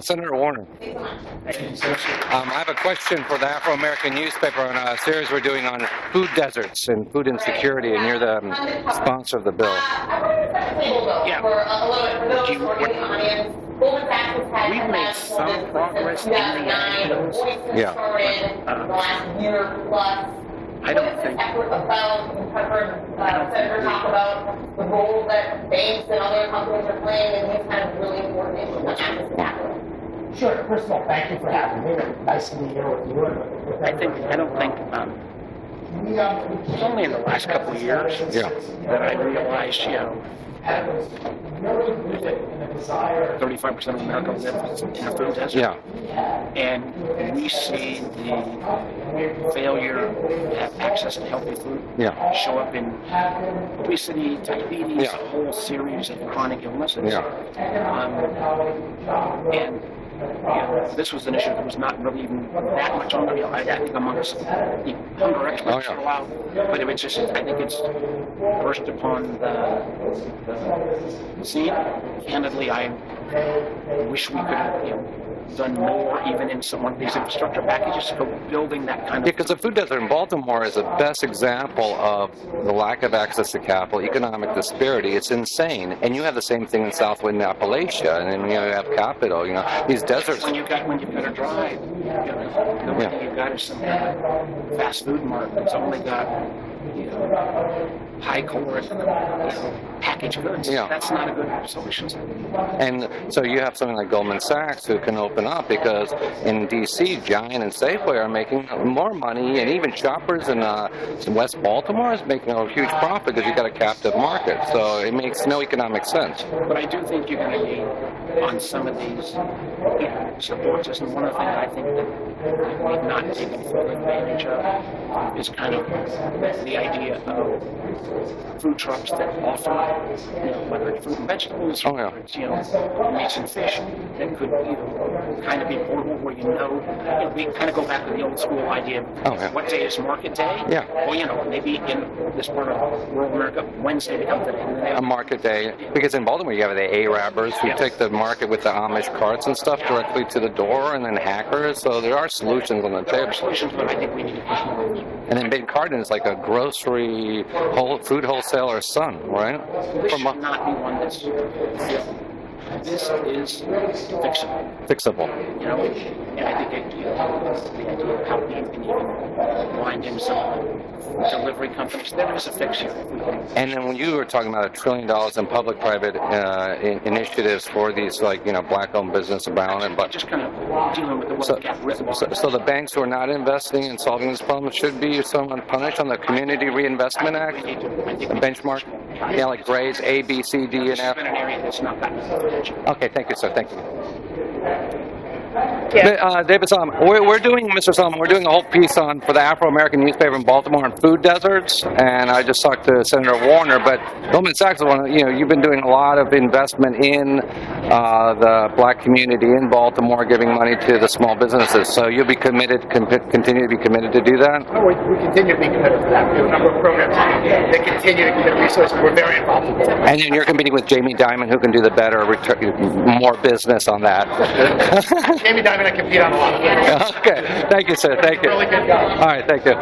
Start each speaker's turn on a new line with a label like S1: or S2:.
S1: Senator Warner. I have a question for the Afro-American Newspaper on a series we're doing on food deserts and food insecurity, and you're the sponsor of the bill.
S2: Yeah. We've made some progress in the ag bills.
S1: Yeah.
S2: I don't think
S3: talk about the role that banks and other companies are playing in these kind of really important issues on access to capital.
S4: Sure. First of all, thank you for having me. Nice to be here with you.
S2: I don't think it's only in the last couple of years that I realized, 35% of America lives in a food desert.
S1: Yeah.
S2: And we see the failure to have access to healthy food show up in obesity, diabetes, a whole series of chronic illnesses. And this was an issue that was not really even that much on the radar. I think amongst hunger experts for a while, but it was just, I think it's burst upon the scene. Candidly, I wish we could have done more even in some of these infrastructure packages for building that kind of...
S1: Because the food desert in Baltimore is the best example of the lack of access to capital, economic disparity. It's insane. And you have the same thing in Southwind Appalachia, and then you have capital, these deserts.
S2: When you've got to drive, the only thing you've got is some kind of fast food mart that's only got high caloric packaged goods. That's not a good solution.
S1: And so you have something like Goldman Sachs who can open up, because in D.C., Giant and Safeway are making more money, and even Shoppers in West Baltimore is making a huge profit because you've got a captive market. So it makes no economic sense.
S2: But I do think you're going to need on some of these supports. And one of the things I think that we've not taken full advantage of is kind of the idea of food trucks that offer, whether it's fruit and vegetables or whether it's, meats and fish, that could kind of be portable where we kind of go back to the old school idea of what day is market day?
S1: Yeah.
S2: Well, maybe in this part of rural America, Wednesday becomes a
S1: market day. Because in Baltimore you have the Arabbers who take the market with the Amish carts and stuff directly to the door, and then hackers. So there are solutions on the table.
S2: Solutions, but I think we need to push more.
S1: And then Ben Cardin is like a grocery food wholesaler son, right?
S2: This should not be one that's this is
S1: fixable.
S2: And I think the idea of how we can even wind in some delivery companies, there is a fix here.
S1: And then when you were talking about $1 trillion in public-private initiatives for these, black-owned business around, but
S2: just kind of dealing with the wealth gap.
S1: So the banks who are not investing in solving this problem should be someone punished on the Community Reinvestment Act, a benchmark, like grades A, B, C, D, and F.
S2: It's been an area that's not gotten enough attention.
S1: Okay, thank you, sir. Thank you. David Solomon, we're doing a whole piece for the Afro-American Newspaper in Baltimore on food deserts, and I just talked to Senator Warner, but Goldman Sachs, you've been doing a lot of investment in the black community in Baltimore, giving money to the small businesses, so you'll be continue to be committed to do that?
S4: Oh, we continue to be committed to that. We have a number of programs that continue to commit resources. We're very involved in that.
S1: And then you're competing with Jamie Dimon, who can do the better, more business on that.
S4: Jamie Dimon, I compete on a lot of things.
S1: Okay. Thank you, sir. Thank you.
S4: Really good guy.
S1: All right. Thank you.